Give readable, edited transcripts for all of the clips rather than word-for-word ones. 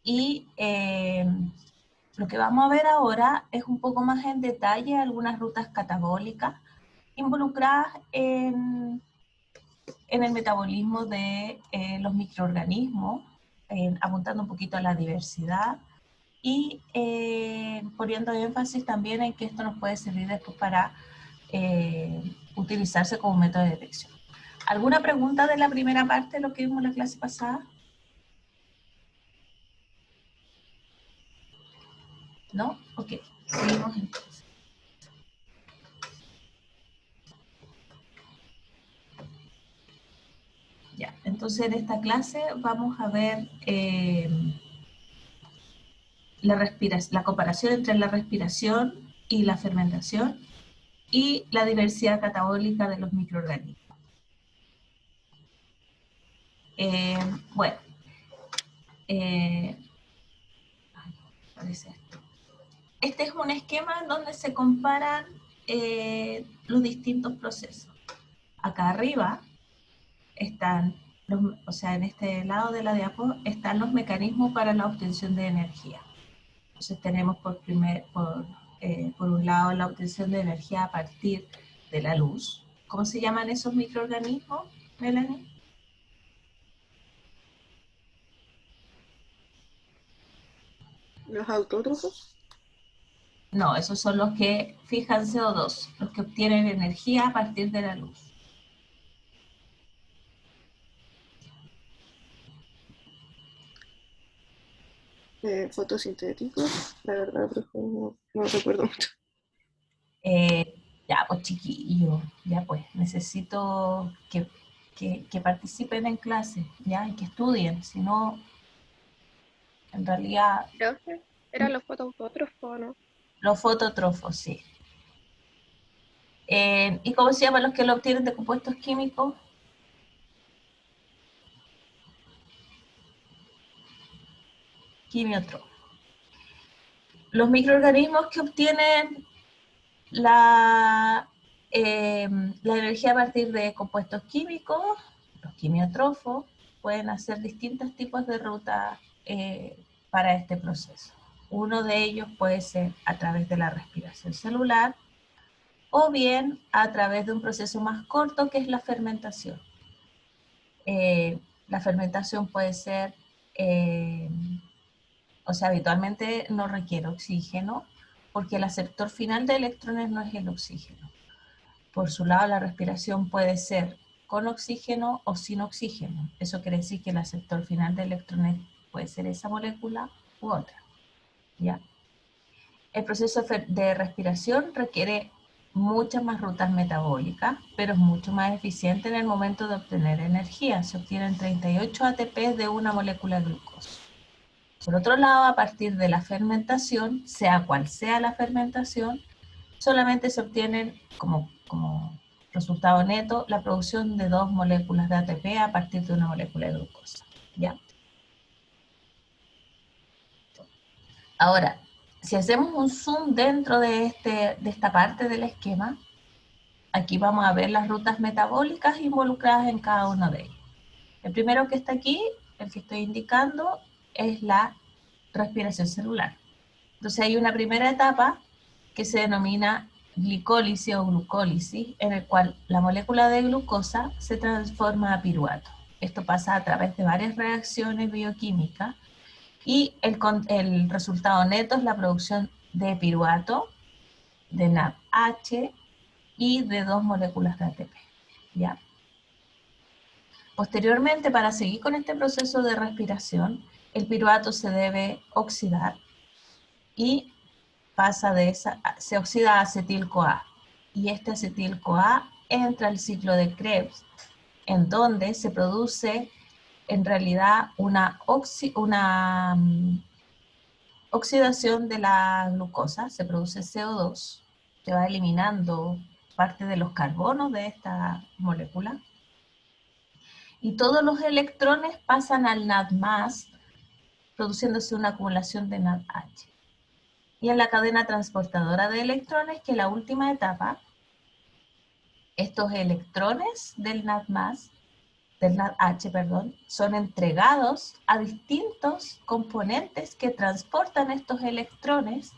Y lo que vamos a ver ahora es un poco más en detalle algunas rutas catabólicas involucradas en el metabolismo de los microorganismos, apuntando un poquito a la diversidad y poniendo énfasis también en que esto nos puede servir después para utilizarse como método de detección. ¿Alguna pregunta de la primera parte de lo que vimos en la clase pasada? ¿No? Ok, seguimos entonces. Ya, entonces en esta clase vamos a ver la comparación entre la respiración y la fermentación y la diversidad catabólica de los microorganismos. Bueno, parece esto. Este es un esquema en donde se comparan los distintos procesos. Acá arriba están, o sea, en este lado de la diapo están los mecanismos para la obtención de energía. Entonces tenemos por un lado la obtención de energía a partir de la luz. ¿Cómo se llaman esos microorganismos, Melanie? ¿Los autótrofos? No, esos son los que fijan CO2, los que obtienen energía a partir de la luz. Fotosintéticos, la verdad, profe, no recuerdo mucho. Ya, pues chiquillo, ya pues, necesito que participen en clase, ya, y que estudien, si no, en realidad, Profe, ¿eran los fotoautótrofos, no? los fotótrofos, sí. ¿Y cómo se llaman los que lo obtienen de compuestos químicos? Quimiotrófos. Los microorganismos que obtienen la energía a partir de compuestos químicos, los quimiotrofos, pueden hacer distintos tipos de rutas para este proceso. Uno de ellos puede ser a través de la respiración celular o bien a través de un proceso más corto que es la fermentación. La fermentación puede ser, o sea, habitualmente no requiere oxígeno porque el aceptor final de electrones no es el oxígeno. Por su lado, la respiración puede ser con oxígeno o sin oxígeno. Eso quiere decir que el aceptor final de electrones puede ser esa molécula u otra. ¿Ya? El proceso de respiración requiere muchas más rutas metabólicas, pero es mucho más eficiente en el momento de obtener energía. Se obtienen 38 ATP de una molécula de glucosa. Por otro lado, a partir de la fermentación, sea cual sea la fermentación, solamente se obtienen como resultado neto la producción de 2 moléculas de ATP a partir de una molécula de glucosa. ¿Ya? Ahora, si hacemos un zoom dentro de esta parte del esquema, aquí vamos a ver las rutas metabólicas involucradas en cada uno de ellos. El primero que está aquí, el que estoy indicando, es la respiración celular. Entonces hay una primera etapa que se denomina glicólisis o glucólisis, en el cual la molécula de glucosa se transforma a piruvato. Esto pasa a través de varias reacciones bioquímicas y el resultado neto es la producción de piruvato, de NADH y de 2 moléculas de ATP. ¿Ya? Posteriormente, para seguir con este proceso de respiración, el piruvato se debe oxidar y se oxida a acetil-CoA. Y este acetil-CoA entra al ciclo de Krebs, en donde se produce en realidad una oxidación de la glucosa, se produce CO2, se va eliminando parte de los carbonos de esta molécula, y todos los electrones pasan al NAD+, produciéndose una acumulación de NADH. Y en la cadena transportadora de electrones, que es la última etapa, estos electrones del NAD+, del NADH, perdón, son entregados a distintos componentes que transportan estos electrones,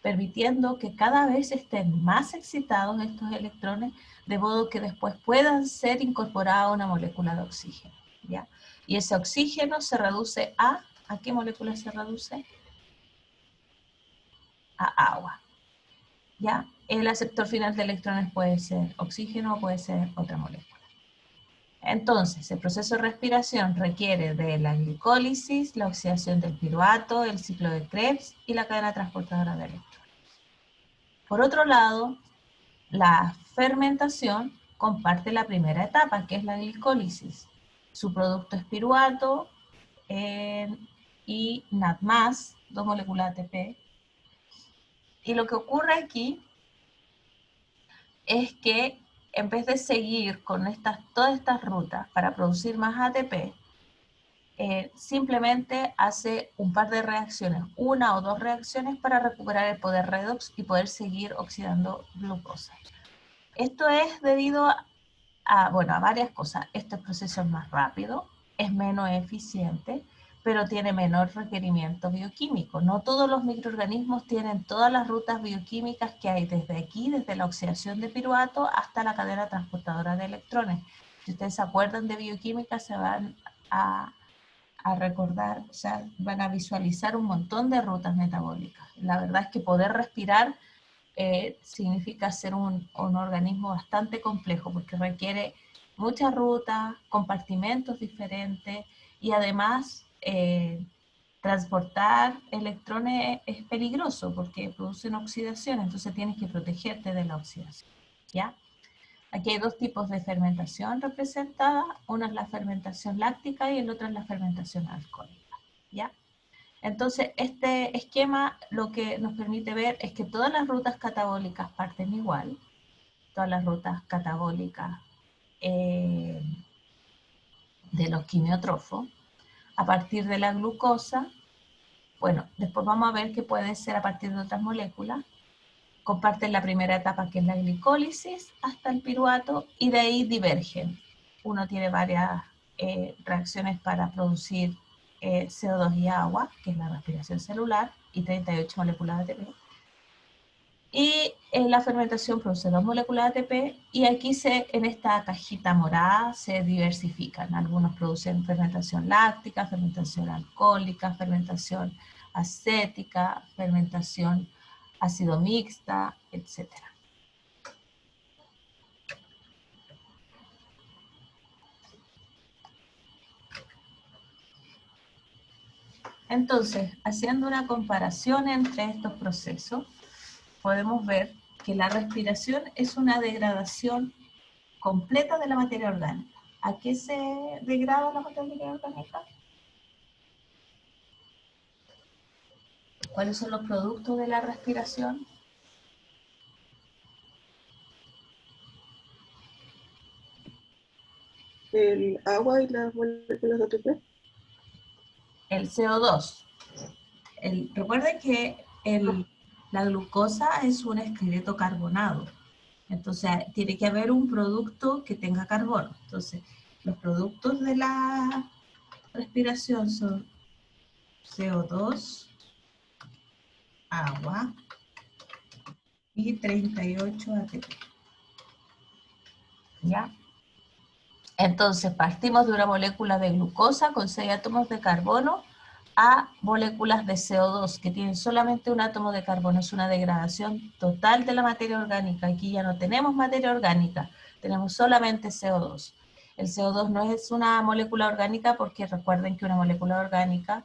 permitiendo que cada vez estén más excitados estos electrones, de modo que después puedan ser incorporados a una molécula de oxígeno, ¿ya? Y ese oxígeno se reduce ¿a qué molécula se reduce? A agua, ¿ya? El aceptor final de electrones puede ser oxígeno o puede ser otra molécula. Entonces, el proceso de respiración requiere de la glicólisis, la oxidación del piruvato, el ciclo de Krebs y la cadena transportadora de electrones. Por otro lado, la fermentación comparte la primera etapa, que es la glicólisis. Su producto es piruvato y NAD+, 2 moléculas de ATP. Y lo que ocurre aquí es que en vez de seguir con todas estas rutas para producir más ATP, simplemente hace un par de reacciones, una o dos reacciones para recuperar el poder redox y poder seguir oxidando glucosa. Esto es debido a varias cosas. Este proceso es más rápido, es menos eficiente, pero tiene menor requerimiento bioquímico. No todos los microorganismos tienen todas las rutas bioquímicas que hay desde aquí, desde la oxidación de piruvato hasta la cadena transportadora de electrones. Si ustedes se acuerdan de bioquímica, se van a recordar, o sea, van a visualizar un montón de rutas metabólicas. La verdad es que poder respirar significa ser un organismo bastante complejo porque requiere muchas rutas, compartimentos diferentes y además transportar electrones es peligroso porque producen oxidación, entonces tienes que protegerte de la oxidación, ¿ya? Aquí hay dos tipos de fermentación representadas, una es la fermentación láctica y el otro es la fermentación alcohólica, ¿ya? Entonces, este esquema lo que nos permite ver es que todas las rutas catabólicas parten igual, todas las rutas catabólicas de los quimiotrofos, a partir de la glucosa, bueno, después vamos a ver que puede ser a partir de otras moléculas, comparten la primera etapa que es la glicólisis hasta el piruvato y de ahí divergen. Uno tiene varias reacciones para producir CO2 y agua, que es la respiración celular, y 38 moléculas de ATP. Y la fermentación produce 2 moléculas de ATP y aquí en esta cajita morada se diversifican. Algunos producen fermentación láctica, fermentación alcohólica, fermentación acética, fermentación ácido mixta, etc. Entonces, haciendo una comparación entre estos procesos, podemos ver que la respiración es una degradación completa de la materia orgánica. ¿A qué se degrada la materia orgánica? ¿Cuáles son los productos de la respiración? El agua y las moléculas de ATP. El CO2. Recuerden que la glucosa es un esqueleto carbonado. Entonces, tiene que haber un producto que tenga carbono. Entonces, los productos de la respiración son CO2, agua y 38 ATP. ¿Ya? Entonces, partimos de una molécula de glucosa con 6 átomos de carbono a moléculas de CO2 que tienen solamente un átomo de carbono. Es una degradación total de la materia orgánica. Aquí ya no tenemos materia orgánica, tenemos solamente CO2. El CO2 no es una molécula orgánica porque recuerden que una molécula orgánica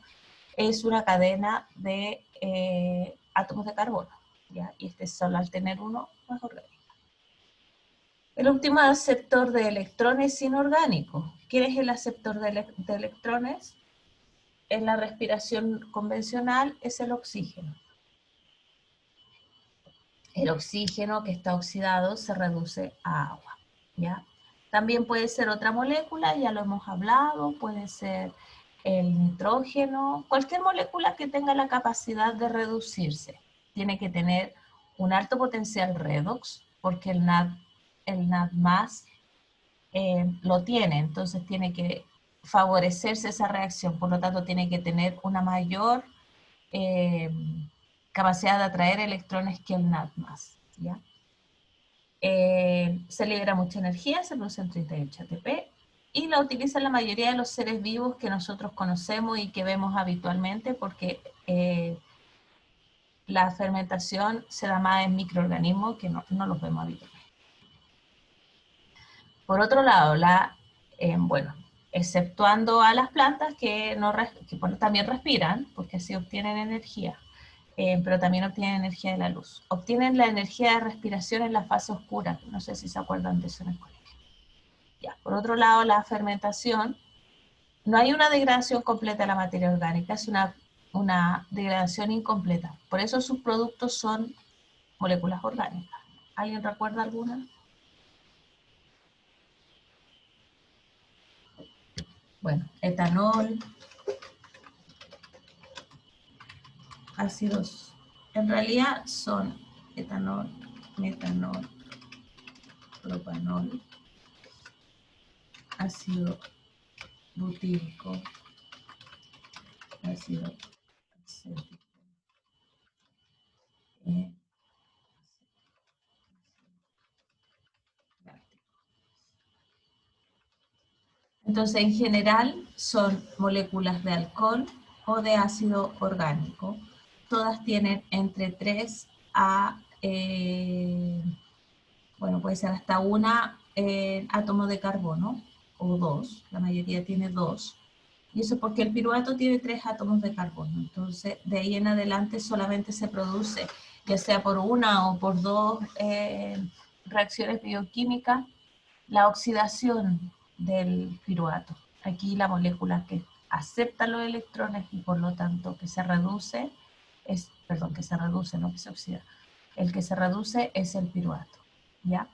es una cadena de átomos de carbono, ¿ya? Y solo al tener uno no es orgánico. El último aceptor de electrones inorgánico. ¿Quién es el aceptor de electrones? En la respiración convencional es el oxígeno. El oxígeno que está oxidado se reduce a agua, ¿ya? También puede ser otra molécula, ya lo hemos hablado, puede ser el nitrógeno, cualquier molécula que tenga la capacidad de reducirse. Tiene que tener un alto potencial redox, porque el NAD+, lo tiene, entonces tiene que favorecerse esa reacción, por lo tanto tiene que tener una mayor capacidad de atraer electrones que el NAD+, ¿ya? Se libera mucha energía, se produce en 38 ATP, y la utilizan la mayoría de los seres vivos que nosotros conocemos y que vemos habitualmente, porque la fermentación se da más en microorganismos que no los vemos habitualmente. Por otro lado, bueno, exceptuando a las plantas que también respiran, porque así obtienen energía, pero también obtienen energía de la luz. Obtienen la energía de respiración en la fase oscura, no sé si se acuerdan de eso en el colegio. Ya. Por otro lado, la fermentación, no hay una degradación completa de la materia orgánica, es una degradación incompleta. Por eso sus productos son moléculas orgánicas. ¿Alguien recuerda alguna? Bueno, etanol, ácidos, en realidad son etanol, metanol, propanol, ácido butírico, ácido acético, entonces, en general, son moléculas de alcohol o de ácido orgánico. Todas tienen entre 3 a, bueno, puede ser hasta una átomo de carbono, o 2, la mayoría tiene 2. Y eso porque el piruvato tiene 3 átomos de carbono. Entonces, de ahí en adelante solamente se produce, ya sea por una o por 2 reacciones bioquímicas, la oxidación del piruvato. Aquí la molécula que acepta los electrones y por lo tanto que se reduce, que se reduce, no que se oxida. El que se reduce es el piruvato, ¿ya?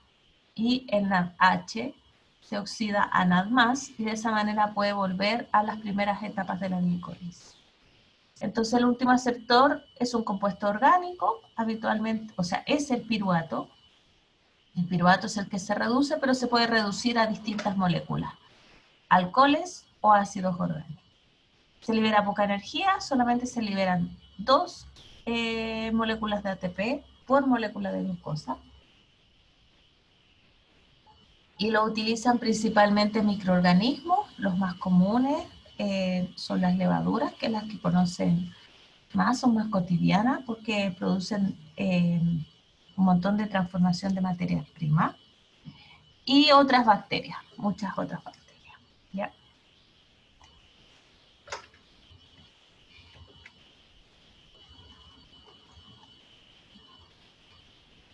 Y el NADH se oxida a NAD+, y de esa manera puede volver a las primeras etapas de la glicólisis. Entonces el último aceptor es un compuesto orgánico, habitualmente, o sea, es el piruvato. El piruvato es el que se reduce, pero se puede reducir a distintas moléculas, alcoholes o ácidos orgánicos. Se libera poca energía, solamente se liberan 2 moléculas de ATP por molécula de glucosa. Y lo utilizan principalmente microorganismos, los más comunes son las levaduras, que las que conocen más, son más cotidianas porque producen un montón de transformación de materias primas. Y otras bacterias, muchas otras bacterias, ¿ya?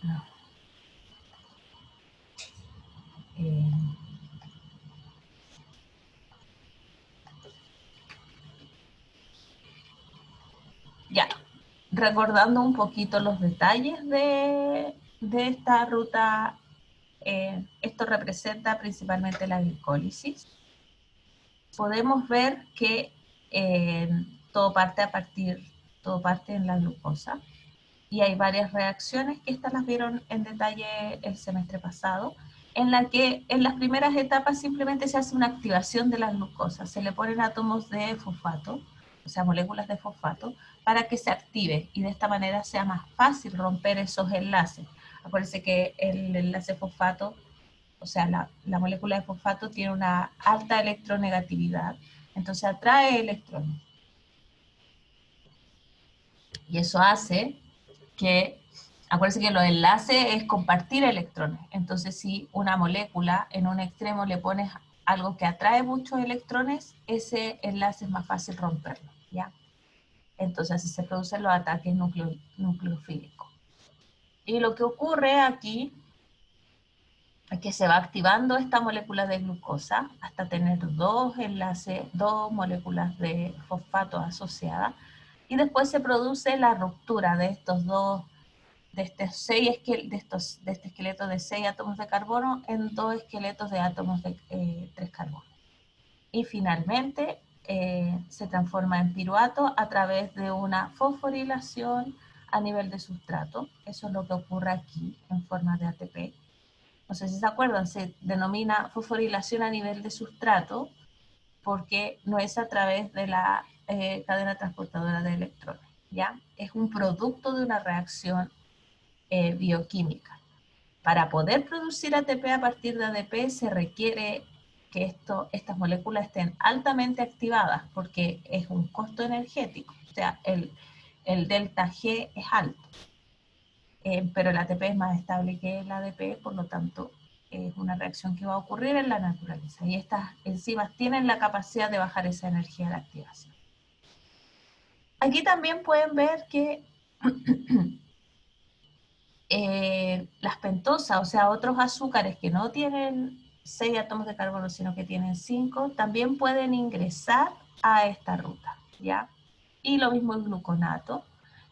No. Ya, recordando un poquito los detalles de esta ruta, esto representa principalmente la glicólisis. Podemos ver que todo parte en la glucosa, y hay varias reacciones que estas las vieron en detalle el semestre pasado, en la que en las primeras etapas simplemente se hace una activación de la glucosa, se le ponen átomos de fosfato, o sea, moléculas de fosfato, para que se active y de esta manera sea más fácil romper esos enlaces. Acuérdense que el enlace fosfato, o sea, la molécula de fosfato tiene una alta electronegatividad, entonces atrae electrones. Y eso hace que, acuérdense que los enlaces es compartir electrones. Entonces, si una molécula en un extremo le pones algo que atrae muchos electrones, ese enlace es más fácil romperlo, ¿ya? Entonces, así se producen los ataques nucleofílicos. Y lo que ocurre aquí es que se va activando esta molécula de glucosa hasta tener 2 enlaces, 2 moléculas de fosfato asociadas, y después se produce la ruptura de estos dos, de este esqueleto de 6 átomos de carbono en 2 esqueletos de átomos de 3 carbono. Y finalmente se transforma en piruvato a través de una fosforilación a nivel de sustrato. Eso es lo que ocurre aquí en forma de ATP. No sé si se acuerdan, se denomina fosforilación a nivel de sustrato porque no es a través de la cadena transportadora de electrones, ¿ya? Es un producto de una reacción bioquímica. Para poder producir ATP a partir de ADP se requiere que estas moléculas estén altamente activadas porque es un costo energético, o sea, el delta G es alto, pero el ATP es más estable que el ADP, por lo tanto es una reacción que va a ocurrir en la naturaleza y estas enzimas tienen la capacidad de bajar esa energía de activación. Aquí también pueden ver que las pentosas, o sea, otros azúcares que no tienen 6 átomos de carbono, sino que tienen 5, también pueden ingresar a esta ruta, ¿ya? Y lo mismo el gluconato.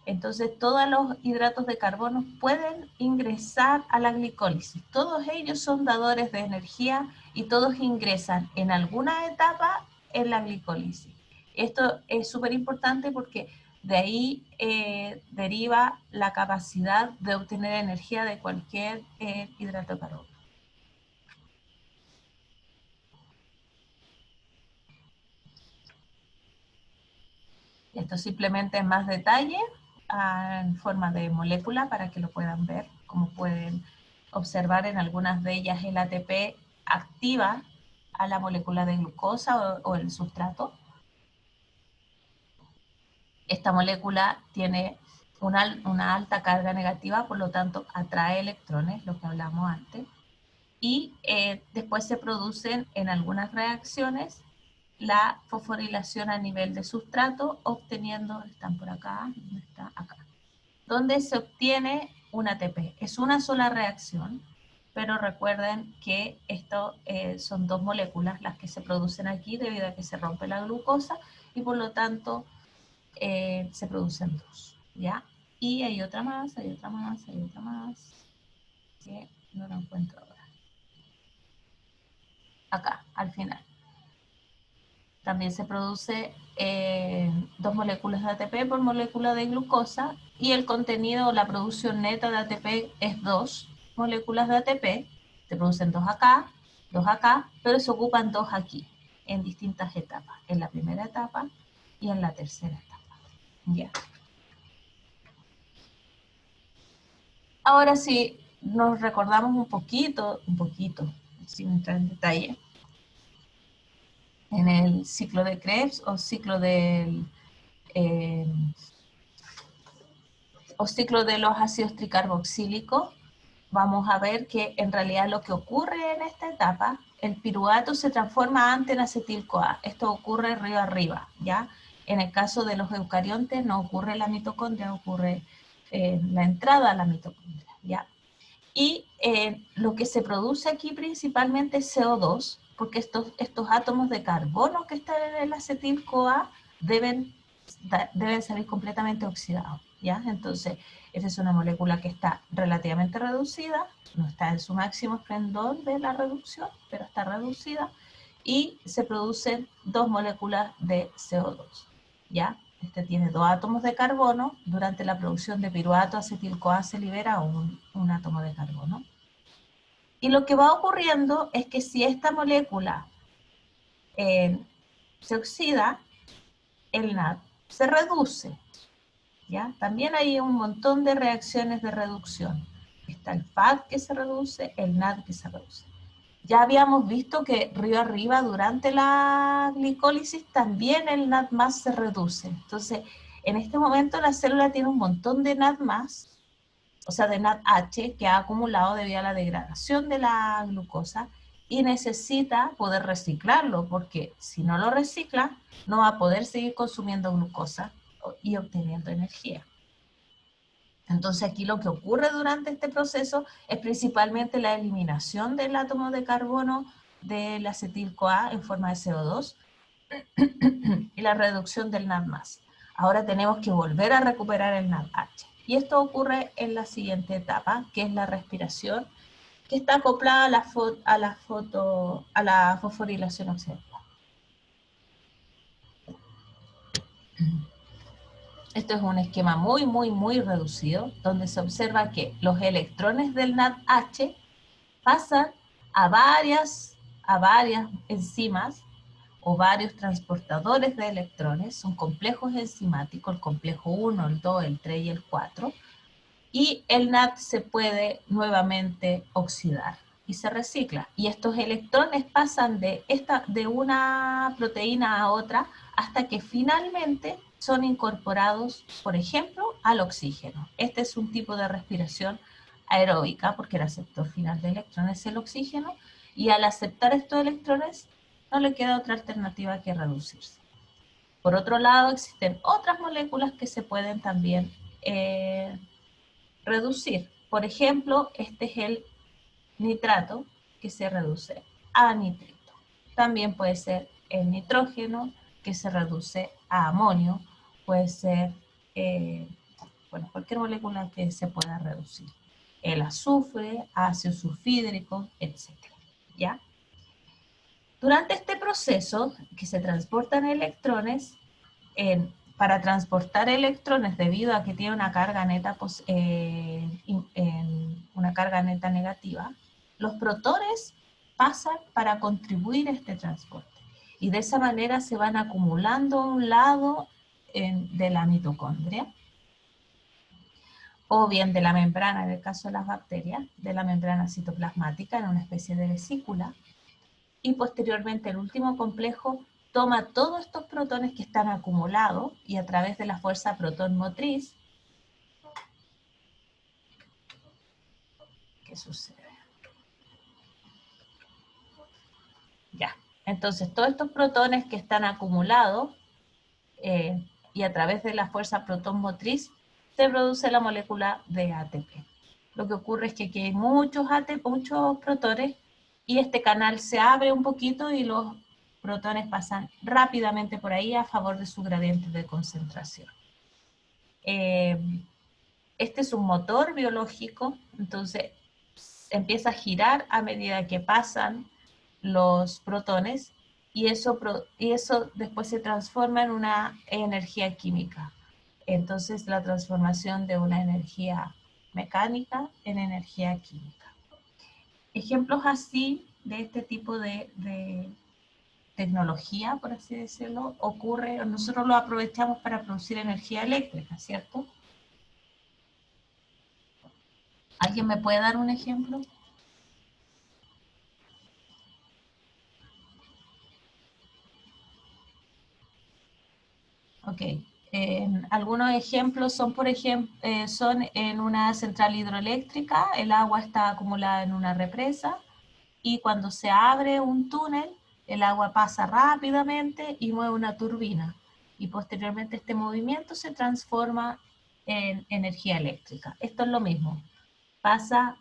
Entonces, todos los hidratos de carbono pueden ingresar a la glicólisis. Todos ellos son dadores de energía y todos ingresan en alguna etapa en la glicólisis. Esto es súper importante porque de ahí deriva la capacidad de obtener energía de cualquier hidrato de carbono. Esto simplemente es más detalle en forma de molécula para que lo puedan ver. Como pueden observar, en algunas de ellas el ATP activa a la molécula de glucosa o el sustrato. Esta molécula tiene una alta carga negativa, por lo tanto atrae electrones, lo que hablamos antes. Y después se producen en algunas reacciones la fosforilación a nivel de sustrato, obteniendo, están por acá, ¿dónde está? Acá, donde se obtiene un ATP. Es una sola reacción, pero recuerden que esto son dos moléculas las que se producen aquí debido a que se rompe la glucosa y por lo tanto se producen dos, ¿ya? Y hay otra más, hay otra más, hay otra más, que no la encuentro ahora. Acá, al final. También se produce 2 moléculas de ATP por molécula de glucosa y el contenido o la producción neta de ATP es 2 moléculas de ATP. Se producen 2 acá, pero se ocupan 2 aquí, en distintas etapas. En la primera etapa y en la tercera etapa. Ya. Ahora sí, nos recordamos un poquito, sin entrar en detalle, en el ciclo de Krebs o ciclo del o ciclo de los ácidos tricarboxílicos, vamos a ver que en realidad lo que ocurre en esta etapa, el piruvato se transforma antes en acetil-CoA. Esto ocurre río arriba, ¿ya? En el caso de los eucariontes no ocurre en la mitocondria, ocurre en la entrada a la mitocondria, ¿ya? Y lo que se produce aquí principalmente es CO2, porque estos átomos de carbono que están en el acetil-CoA deben salir completamente oxidados, ¿ya? Entonces, esta es una molécula que está relativamente reducida, no está en su máximo esplendor de la reducción, pero está reducida, y se producen 2 moléculas de CO2, ¿ya? Este tiene 2 átomos de carbono, durante la producción de piruvato acetil-CoA se libera un átomo de carbono. Y lo que va ocurriendo es que si esta molécula se oxida, el NAD se reduce, ¿ya? También hay un montón de reacciones de reducción. Está el FAD que se reduce, el NAD que se reduce. Ya habíamos visto que río arriba durante la glicólisis también el NAD+ se reduce. Entonces, en este momento la célula tiene un montón de NAD+, o sea, de NADH, que ha acumulado debido a la degradación de la glucosa y necesita poder reciclarlo, porque si no lo recicla, no va a poder seguir consumiendo glucosa y obteniendo energía. Entonces aquí lo que ocurre durante este proceso es principalmente la eliminación del átomo de carbono del acetil-CoA en forma de CO2 y la reducción del NAD+. Ahora tenemos que volver a recuperar el NADH. Y esto ocurre en la siguiente etapa, que es la respiración, que está acoplada a la fosforilación oxidativa. Esto es un esquema muy reducido, donde se observa que los electrones del NADH pasan a varias enzimas o varios transportadores de electrones, son complejos enzimáticos, el complejo 1, el 2, el 3 y el 4, y el NAD se puede nuevamente oxidar y se recicla. Y estos electrones pasan de una proteína a otra hasta que finalmente son incorporados, por ejemplo, al oxígeno. Este es un tipo de respiración aeróbica, porque el aceptor final de electrones es el oxígeno, y al aceptar estos electrones no le queda otra alternativa que reducirse. Por otro lado, existen otras moléculas que se pueden también reducir. Por ejemplo, este es el nitrato, que se reduce a nitrito. También puede ser el nitrógeno, que se reduce a amonio. Puede ser, bueno, cualquier molécula que se pueda reducir. El azufre, ácido sulfídrico, etc. ¿Ya? Durante este proceso, que se transportan electrones, para transportar electrones, debido a que tiene una carga neta, una carga neta negativa, los protones pasan para contribuir a este transporte. Y de esa manera se van acumulando a un lado de la mitocondria, o bien de la membrana, en el caso de las bacterias, de la membrana citoplasmática, en una especie de vesícula, y posteriormente el último complejo toma todos estos protones que están acumulados y a través de la fuerza protón motriz, ¿qué sucede? Ya, entonces todos estos protones que están acumulados y a través de la fuerza protón motriz se produce la molécula de ATP. Lo que ocurre es que aquí hay muchos protones y este canal se abre un poquito y los protones pasan rápidamente por ahí a favor de su gradiente de concentración. Este es un motor biológico, entonces empieza a girar a medida que pasan los protones y eso después se transforma en una energía química. Entonces la transformación de una energía mecánica en energía química. Ejemplos así de este tipo de tecnología, por así decirlo, ocurre, nosotros lo aprovechamos para producir energía eléctrica, ¿cierto? ¿Alguien me puede dar un ejemplo? Ok. Algunos ejemplos son, por ejemplo, son en una central hidroeléctrica, el agua está acumulada en una represa y cuando se abre un túnel, el agua pasa rápidamente y mueve una turbina. Y posteriormente este movimiento se transforma en energía eléctrica. Esto es lo mismo. Pasa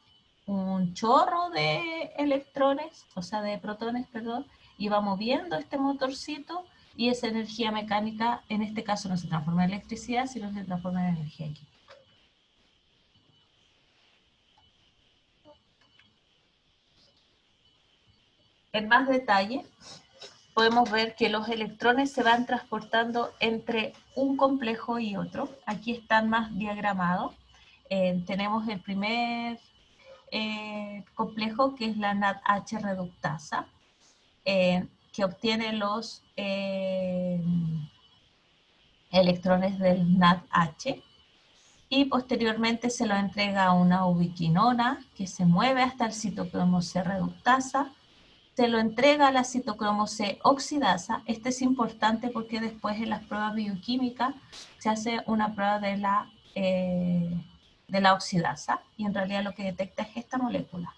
un chorro de electrones, o sea, de protones, perdón, y va moviendo este motorcito y esa energía mecánica, en este caso no se transforma en electricidad, sino se transforma en energía química. En más detalle, podemos ver que los electrones se van transportando entre un complejo y otro. Aquí están más diagramados. Tenemos el primer complejo, que es la NADH reductasa, que obtiene los electrones del NADH y posteriormente se lo entrega a una ubiquinona que se mueve hasta el citocromo C reductasa, se lo entrega a la citocromo C oxidasa. Este es importante porque después en las pruebas bioquímicas se hace una prueba de la oxidasa y en realidad lo que detecta es esta molécula.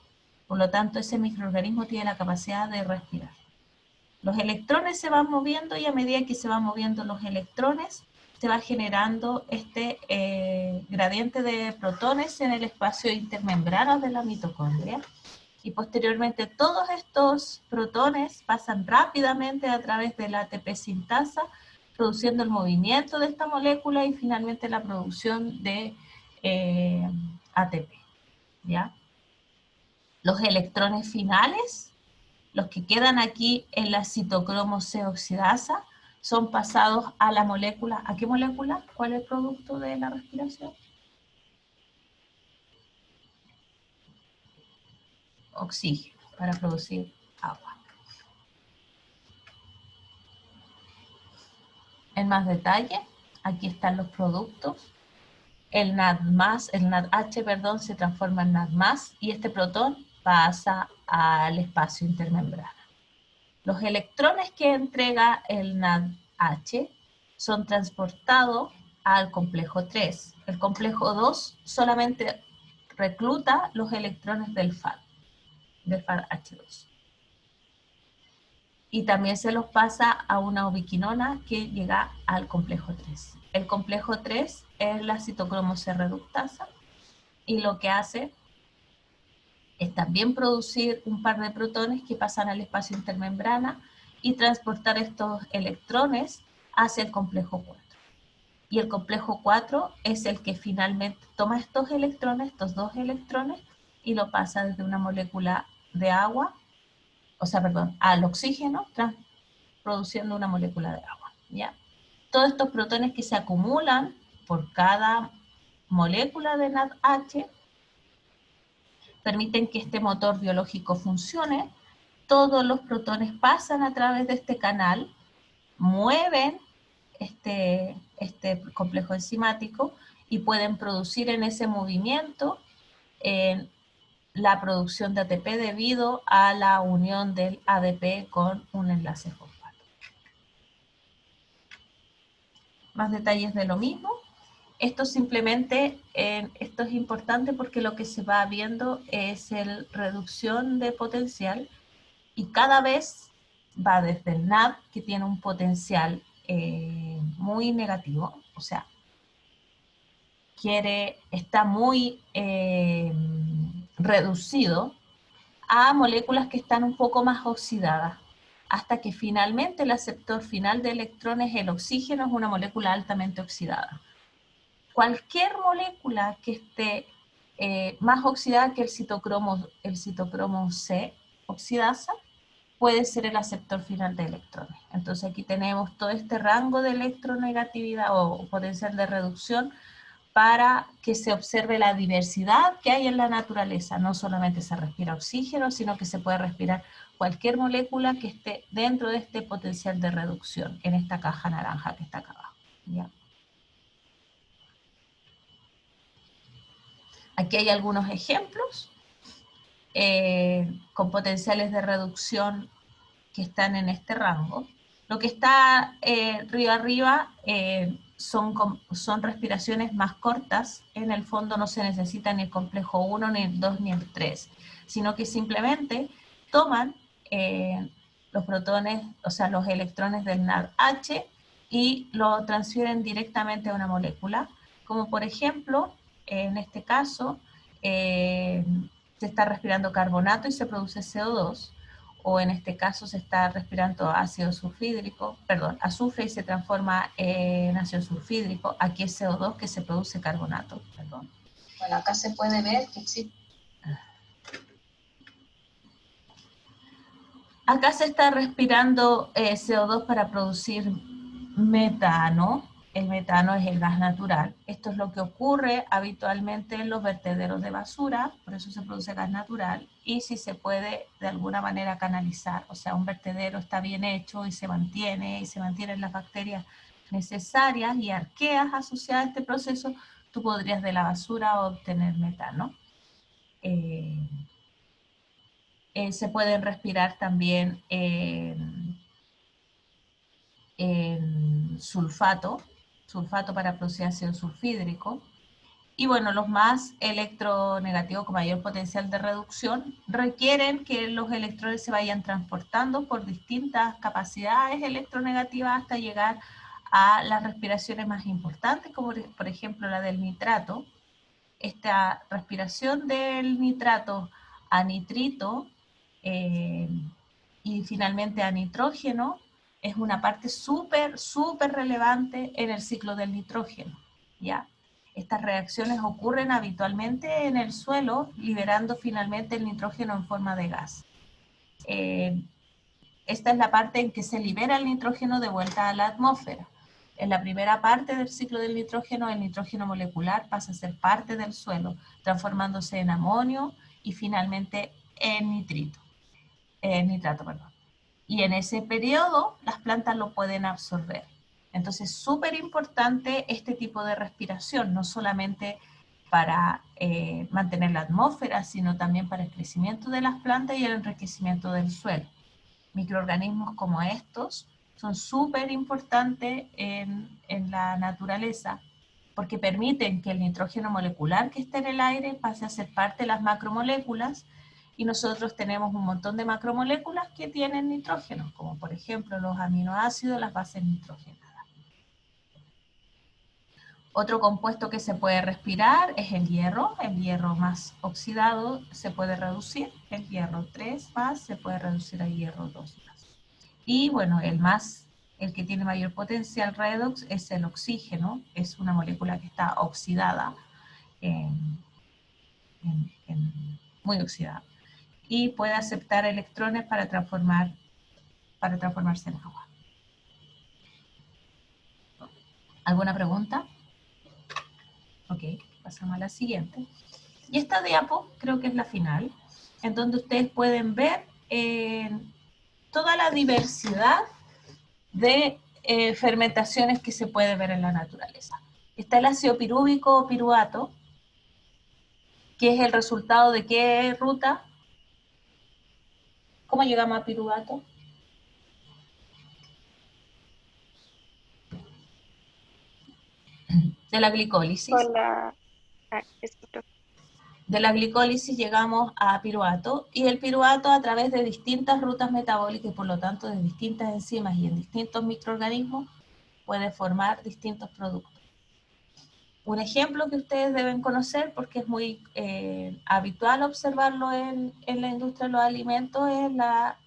Por lo tanto, ese microorganismo tiene la capacidad de respirar. Los electrones se van moviendo y a medida que se van moviendo los electrones, se va generando este gradiente de protones en el espacio intermembrana de la mitocondria. Y posteriormente todos estos protones pasan rápidamente a través de la ATP sintasa, produciendo el movimiento de esta molécula y finalmente la producción de ATP. ¿Ya? Los electrones finales, los que quedan aquí en la citocromo C oxidasa, son pasados a la molécula. ¿A qué molécula? ¿Cuál es el producto de la respiración? oxígeno para producir agua. En más detalle, aquí están los productos. El NADH, perdón, se transforma en NAD+, y este protón pasa al espacio intermembrana. Los electrones que entrega el NADH son transportados al complejo 3. El complejo 2 solamente recluta los electrones del FADH2. Y también se los pasa a una ubiquinona que llega al complejo 3. El complejo 3 es la citocromo C reductasa y lo que hace es también producir un par de protones que pasan al espacio intermembrana y transportar estos electrones hacia el complejo 4. Y el complejo 4 es el que finalmente toma estos electrones, estos dos electrones, y lo pasa desde una molécula de agua, al oxígeno, produciendo una molécula de agua, ¿ya? Todos estos protones que se acumulan por cada molécula de NADH permiten que este motor biológico funcione. Todos los protones pasan a través de este canal, mueven este complejo enzimático y pueden producir en ese movimiento la producción de ATP debido a la unión del ADP con un enlace fosfato. Más detalles de lo mismo. Esto simplemente, esto es importante porque lo que se va viendo es la reducción de potencial y cada vez va desde el NAD, que tiene un potencial muy negativo, o sea, está muy reducido, a moléculas que están un poco más oxidadas, hasta que finalmente el aceptor final de electrones, el oxígeno, es una molécula altamente oxidada. Cualquier molécula que esté más oxidada que el citocromo C oxidasa puede ser el aceptor final de electrones. Entonces aquí tenemos todo este rango de electronegatividad o potencial de reducción para que se observe la diversidad que hay en la naturaleza. No solamente se respira oxígeno, sino que se puede respirar cualquier molécula que esté dentro de este potencial de reducción, en esta caja naranja que está acá abajo, ¿ya? Aquí hay algunos ejemplos con potenciales de reducción que están en este rango. Lo que está arriba son respiraciones más cortas. En el fondo no se necesita ni el complejo 1, ni el 2, ni el 3, sino que simplemente toman los protones, o sea, los electrones del NADH y lo transfieren directamente a una molécula, como por ejemplo, en este caso, se está respirando carbonato y se produce CO2, o en este caso se está respirando ácido sulfídrico, azufre y se transforma en ácido sulfídrico. Aquí es CO2 que se produce carbonato, perdón. Bueno, acá se puede ver que existe. Acá se está respirando CO2 para producir metano. El metano es el gas natural. Esto es lo que ocurre habitualmente en los vertederos de basura, por eso se produce gas natural, y si se puede de alguna manera canalizar, o sea, un vertedero está bien hecho y se mantienen las bacterias necesarias y arqueas asociadas a este proceso, tú podrías de la basura obtener metano. Se pueden respirar también en sulfato para producir ácido sulfídrico. Y bueno, los más electronegativos con mayor potencial de reducción requieren que los electrones se vayan transportando por distintas capacidades electronegativas hasta llegar a las respiraciones más importantes, como por ejemplo la del nitrato. Esta respiración del nitrato a nitrito y finalmente a nitrógeno es una parte súper relevante en el ciclo del nitrógeno, ¿ya? Estas reacciones ocurren habitualmente en el suelo, liberando finalmente el nitrógeno en forma de gas. Esta es la parte en que se libera el nitrógeno de vuelta a la atmósfera. En la primera parte del ciclo del nitrógeno, el nitrógeno molecular pasa a ser parte del suelo, transformándose en amonio y finalmente en nitrato, perdón. Y en ese periodo las plantas lo pueden absorber. Entonces, súper importante este tipo de respiración, no solamente para mantener la atmósfera, sino también para el crecimiento de las plantas y el enriquecimiento del suelo. Microorganismos como estos son súper importantes en la naturaleza porque permiten que el nitrógeno molecular que está en el aire pase a ser parte de las macromoléculas, y nosotros tenemos un montón de macromoléculas que tienen nitrógeno, como por ejemplo los aminoácidos, las bases nitrogenadas. Otro compuesto que se puede respirar es el hierro más oxidado se puede reducir, el hierro 3 más se puede reducir a hierro 2 más. Y bueno, el que tiene mayor potencial redox es el oxígeno, es una molécula que está oxidada, muy oxidada, y puede aceptar electrones para transformarse en agua. ¿Alguna pregunta? Ok, pasamos a la siguiente. Y esta diapo creo que es la final, en donde ustedes pueden ver toda la diversidad de fermentaciones que se puede ver en la naturaleza. Está el ácido pirúvico o piruvato, que es el resultado de qué ruta. ¿Cómo llegamos a piruvato? De la glicólisis. Con la... De la glicólisis llegamos a piruvato, y el piruvato a través de distintas rutas metabólicas y por lo tanto de distintas enzimas y en distintos microorganismos puede formar distintos productos. Un ejemplo que ustedes deben conocer, porque es muy habitual observarlo en la industria de los alimentos, es la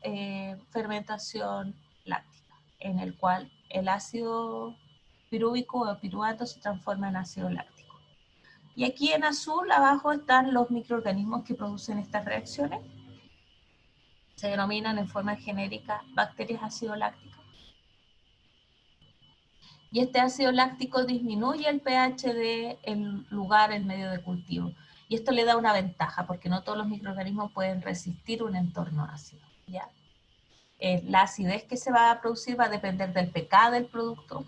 fermentación láctica, en el cual el ácido pirúvico o piruvato se transforma en ácido láctico. Y aquí en azul abajo están los microorganismos que producen estas reacciones. Se denominan en forma genérica bacterias ácido lácticas. Y este ácido láctico disminuye el pH del lugar, el medio de cultivo. Y esto le da una ventaja, porque no todos los microorganismos pueden resistir un entorno ácido, ¿ya? La acidez que se va a producir va a depender del pK del producto.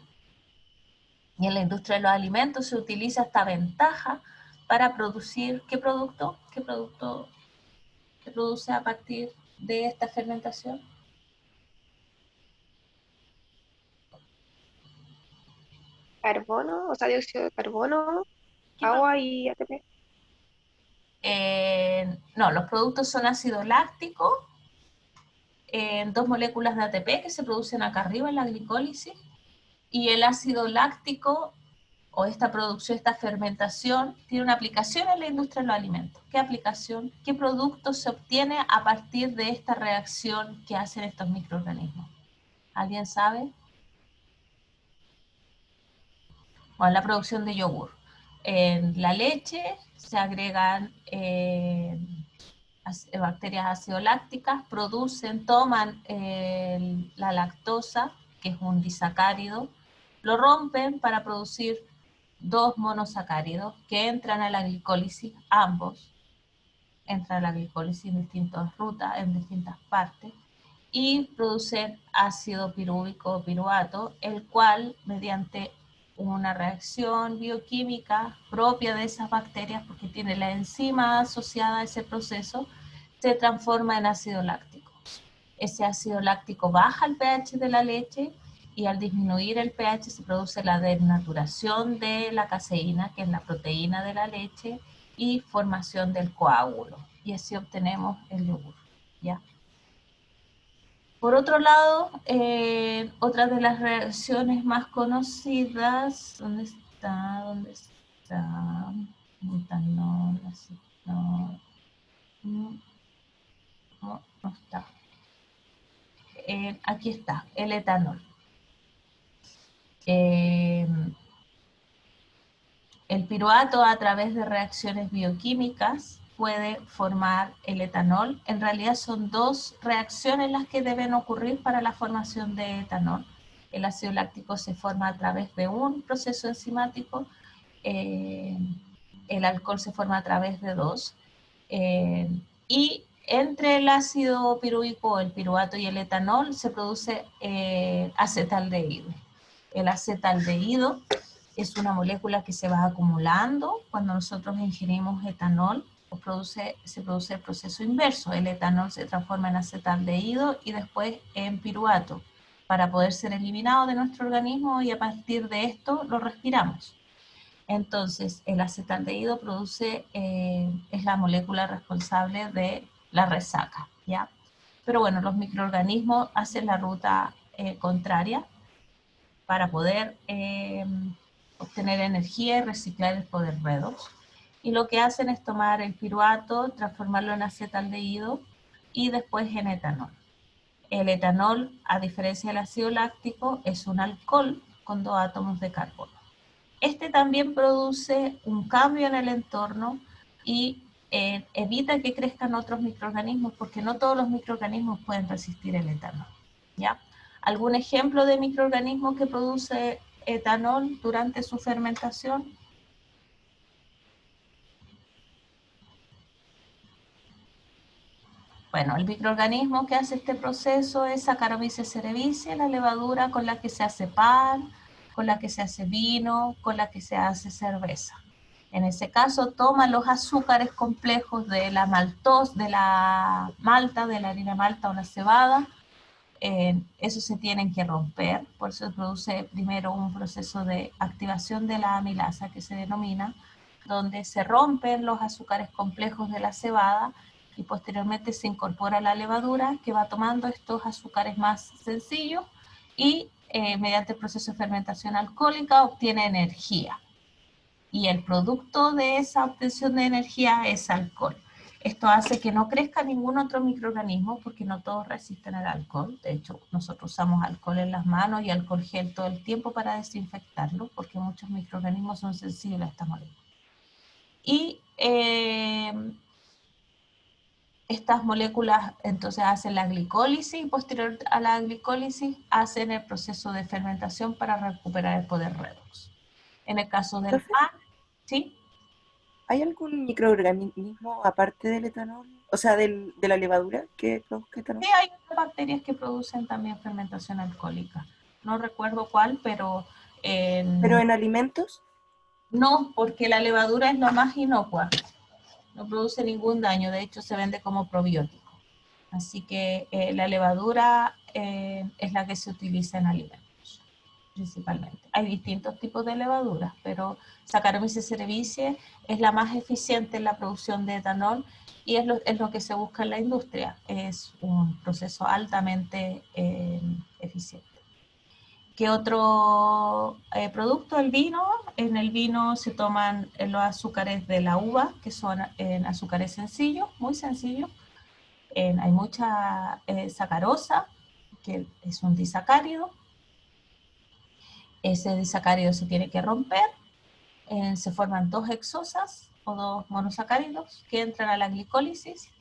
Y en la industria de los alimentos se utiliza esta ventaja para producir, ¿qué producto? ¿Qué producto se produce a partir de esta fermentación? Carbono, o sea, dióxido de carbono, agua y ATP. No, los productos son ácido láctico, dos moléculas de ATP que se producen acá arriba en la glicólisis, y el ácido láctico, o esta producción, esta fermentación, tiene una aplicación en la industria de los alimentos. ¿Qué aplicación? ¿Qué producto se obtiene a partir de esta reacción que hacen estos microorganismos? ¿Alguien sabe? Bueno, la producción de yogur. En la leche se agregan bacterias ácido-lácticas, toman la lactosa, que es un disacárido, lo rompen para producir dos monosacáridos que entran a la glicólisis, ambos entran a la glicólisis en distintas rutas, en distintas partes, y producen ácido pirúvico o piruvato, el cual mediante una reacción bioquímica propia de esas bacterias, porque tiene la enzima asociada a ese proceso, se transforma en ácido láctico. Ese ácido láctico baja el pH de la leche, y al disminuir el pH se produce la denaturación de la caseína, que es la proteína de la leche, y formación del coágulo. Y así obtenemos el yogur, ¿ya? Por otro lado, otra de las reacciones más conocidas, ¿dónde está? ¿Dónde está? Metanol, acetanol. No está. Aquí está, el etanol. El piruvato, a través de reacciones bioquímicas, puede formar el etanol. En realidad son dos reacciones las que deben ocurrir para la formación de etanol. El ácido láctico se forma a través de un proceso enzimático, el alcohol se forma a través de dos, y Entre el ácido pirúvico, el piruvato y el etanol se produce acetaldehído. El acetaldehído es una molécula que se va acumulando cuando nosotros ingerimos etanol. Se produce el proceso inverso. El etanol se transforma en acetaldehído y después en piruvato para poder ser eliminado de nuestro organismo, y a partir de esto lo respiramos. Entonces, el acetaldehído es la molécula responsable de la resaca, ¿ya? Pero bueno, los microorganismos hacen la ruta contraria para poder obtener energía y reciclar el poder redox. Y lo que hacen es tomar el piruvato, transformarlo en acetaldehído y después en etanol. El etanol, a diferencia del ácido láctico, es un alcohol con 2 átomos de carbono. Este también produce un cambio en el entorno y evita que crezcan otros microorganismos, porque no todos los microorganismos pueden resistir el etanol, ¿ya? ¿Algún ejemplo de microorganismo que produce etanol durante su fermentación? Bueno, el microorganismo que hace este proceso es Saccharomyces cerevisiae, la levadura con la que se hace pan, con la que se hace vino, con la que se hace cerveza. En ese caso, toma los azúcares complejos de la maltosa, de la malta, de la harina malta o la cebada. Esos se tienen que romper, por eso se produce primero un proceso de activación de la amilasa que se denomina, donde se rompen los azúcares complejos de la cebada y posteriormente se incorpora la levadura que va tomando estos azúcares más sencillos y mediante el proceso de fermentación alcohólica obtiene energía. Y el producto de esa obtención de energía es alcohol. Esto hace que no crezca ningún otro microorganismo porque no todos resisten el alcohol. De hecho, nosotros usamos alcohol en las manos y alcohol gel todo el tiempo para desinfectarlo porque muchos microorganismos son sensibles a esta molécula. Y estas moléculas entonces hacen la glicólisis y posterior a la glicólisis hacen el proceso de fermentación para recuperar el poder redox. En el caso del Profe, pan, ¿sí? ¿hay algún microorganismo aparte del etanol, o sea, de la levadura que produzca etanol? Sí, hay otras bacterias que producen también fermentación alcohólica. No recuerdo cuál, pero ¿Pero en alimentos? no, porque la levadura es lo más inocua. No produce ningún daño, de hecho se vende como probiótico. Así que la levadura es la que se utiliza en alimentos, principalmente. Hay distintos tipos de levaduras, pero Saccharomyces cerevisiae es la más eficiente en la producción de etanol y es lo que se busca en la industria. Es un proceso altamente eficiente. ¿Qué otro producto? El vino. En el vino se toman los azúcares de la uva, que son azúcares sencillos, muy sencillos. Hay mucha sacarosa, que es un disacárido. Ese disacárido se tiene que romper. Se forman 2 hexosas o 2 monosacáridos que entran a la glicólisis.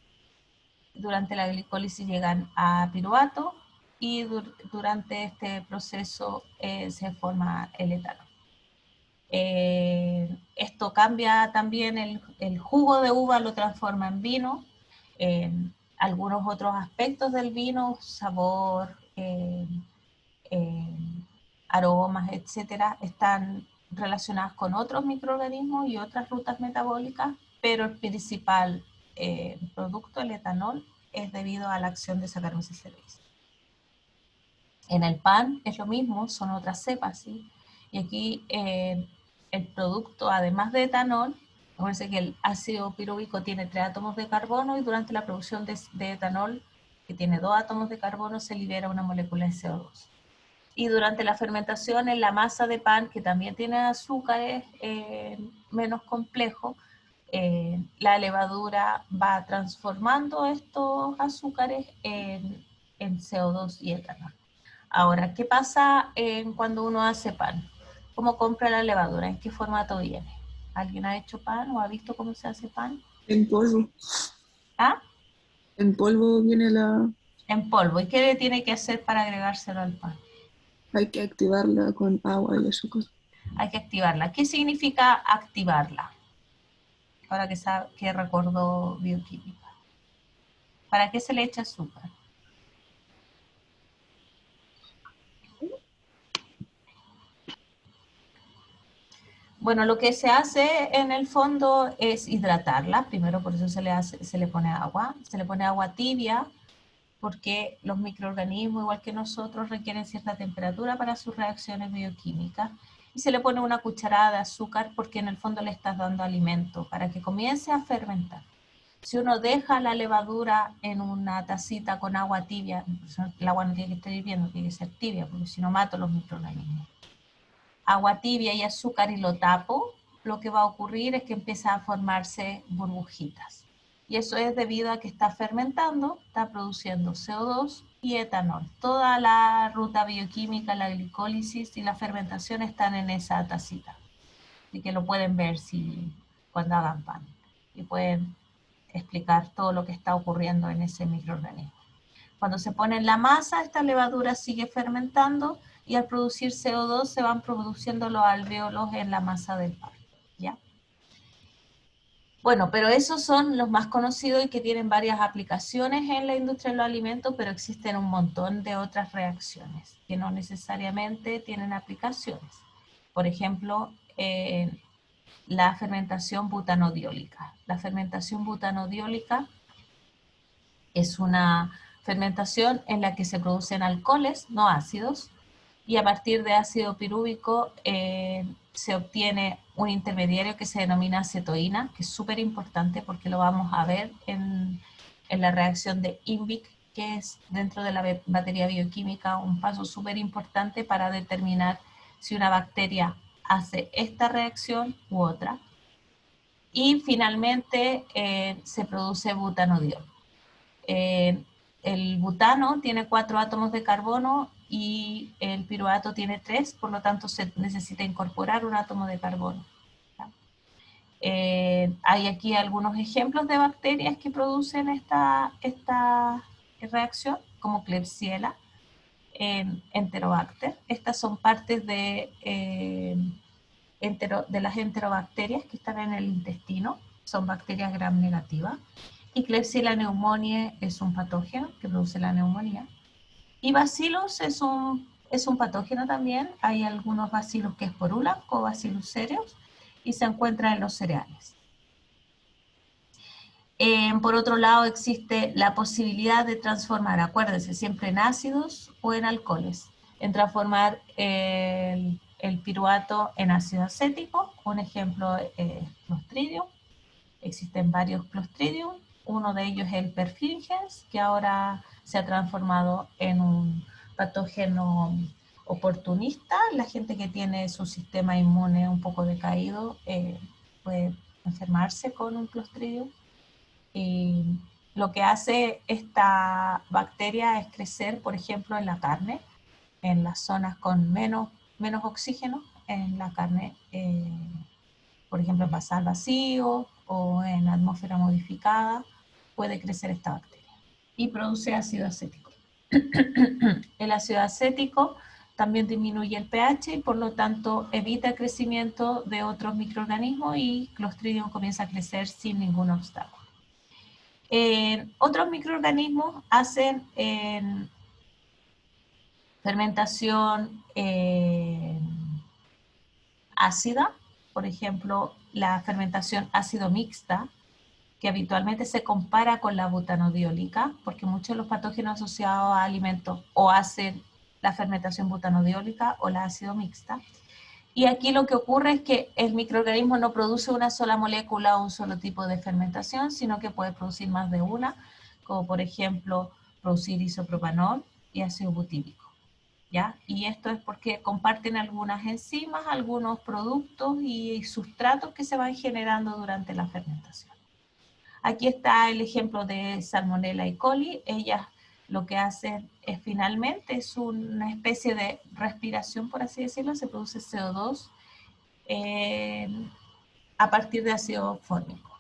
Durante la glicólisis llegan a piruvato y durante este proceso se forma el etanol. Esto cambia también el jugo de uva, lo transforma en vino. Algunos otros aspectos del vino, sabor, aromas, etcétera, están relacionadas con otros microorganismos y otras rutas metabólicas, pero el principal producto, el etanol, es debido a la acción de Saccharomyces cerevisiae. En el pan es lo mismo, son otras cepas, ¿sí? Y aquí el producto, además de etanol, acuérdense que el ácido pirúvico tiene 3 átomos de carbono y durante la producción de etanol, que tiene 2 átomos de carbono, se libera una molécula de CO2. Y durante la fermentación en la masa de pan, que también tiene azúcares menos complejos, la levadura va transformando estos azúcares en CO2 y etanol. Ahora, ¿qué pasa cuando uno hace pan? ¿Cómo compra la levadura? ¿En qué formato viene? ¿Alguien ha hecho pan o ha visto cómo se hace pan? En polvo. ¿Ah? En polvo viene la... En polvo. ¿Y qué tiene que hacer para agregárselo al pan? Hay que activarla con agua y azúcar. Hay que activarla. ¿Qué significa activarla? Ahora que recordó bioquímica. ¿Para qué se le echa azúcar? Bueno, lo que se hace en el fondo es hidratarla. Primero, por eso se le pone agua. Se le pone agua tibia, porque los microorganismos, igual que nosotros, requieren cierta temperatura para sus reacciones bioquímicas. Y se le pone una cucharada de azúcar porque en el fondo le estás dando alimento para que comience a fermentar. Si uno deja la levadura en una tacita con agua tibia, el agua no tiene que estar hirviendo, tiene que ser tibia, porque si no mato los microorganismos. Agua tibia y azúcar y lo tapo, lo que va a ocurrir es que empieza a formarse burbujitas. Y eso es debido a que está fermentando, está produciendo CO2 y etanol. Toda la ruta bioquímica, la glicólisis y la fermentación están en esa tacita. Así que lo pueden ver cuando hagan pan. Y pueden explicar todo lo que está ocurriendo en ese microorganismo. Cuando se pone en la masa, esta levadura sigue fermentando y al producir CO2 se van produciendo los alvéolos en la masa del pan, ¿ya? Bueno, pero esos son los más conocidos y que tienen varias aplicaciones en la industria de los alimentos, pero existen un montón de otras reacciones que no necesariamente tienen aplicaciones. Por ejemplo, la fermentación butanodiólica. La fermentación butanodiólica es una fermentación en la que se producen alcoholes, no ácidos, y a partir de ácido pirúvico se obtiene un intermediario que se denomina acetoína, que es súper importante porque lo vamos a ver en la reacción de INVIC, que es dentro de la batería bioquímica un paso súper importante para determinar si una bacteria hace esta reacción u otra. Y finalmente se produce butanodiol. El butano tiene 4 átomos de carbono y el piruvato tiene 3, por lo tanto se necesita incorporar un átomo de carbono. Hay aquí algunos ejemplos de bacterias que producen esta reacción, como Klebsiella, Enterobacter. Estas son partes de las enterobacterias que están en el intestino, son bacterias gram negativas. Y Klebsiella pneumoniae es un patógeno que produce la neumonía. Y Bacillus es un patógeno también. Hay algunos Bacillus que es porula, o Bacillus cereus, y se encuentra en los cereales. Por otro lado, existe la posibilidad de transformar, acuérdense, siempre en ácidos o en alcoholes, en transformar el piruvato en ácido acético. Un ejemplo es Clostridium. Existen varios Clostridium. Uno de ellos es el Perfringens, que ahora se ha transformado en un patógeno oportunista. La gente que tiene su sistema inmune un poco decaído puede enfermarse con un Clostridium. Y lo que hace esta bacteria es crecer, por ejemplo, en la carne, en las zonas con menos oxígeno, en la carne, por ejemplo, en basal vacío o en atmósfera modificada, puede crecer esta bacteria y produce ácido acético. El ácido acético también disminuye el pH y por lo tanto evita el crecimiento de otros microorganismos y Clostridium comienza a crecer sin ningún obstáculo. Otros microorganismos hacen fermentación ácida, por ejemplo, la fermentación ácido mixta, que habitualmente se compara con la butanodiólica, porque muchos de los patógenos asociados a alimentos o hacen la fermentación butanodiólica o la ácido mixta. Y aquí lo que ocurre es que el microorganismo no produce una sola molécula o un solo tipo de fermentación, sino que puede producir más de una, como por ejemplo producir isopropanol y ácido butírico, ¿ya? Y esto es porque comparten algunas enzimas, algunos productos y sustratos que se van generando durante la fermentación. Aquí está el ejemplo de Salmonella E. coli. Ellas lo que hacen es finalmente es una especie de respiración, por así decirlo, se produce CO2 a partir de ácido fórmico.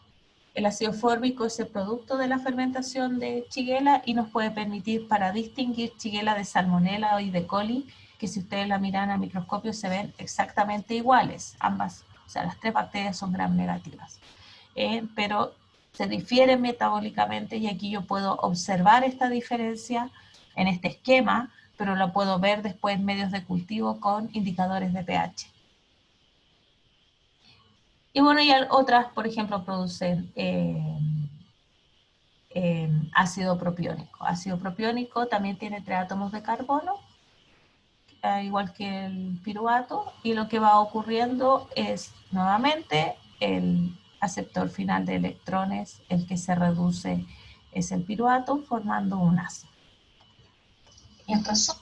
El ácido fórmico es el producto de la fermentación de Shigella y nos puede permitir para distinguir Shigella de Salmonella y de coli, que si ustedes la miran a microscopio se ven exactamente iguales, ambas, o sea, las 3 bacterias son gram negativas. Pero se difieren metabólicamente y aquí yo puedo observar esta diferencia en este esquema, pero lo puedo ver después en medios de cultivo con indicadores de pH. Y bueno, y otras, por ejemplo, producen ácido propiónico. Ácido propiónico también tiene 3 átomos de carbono, igual que el piruvato, y lo que va ocurriendo es nuevamente el aceptor final de electrones, el que se reduce es el piruvato, formando un ácido. Y en resumen,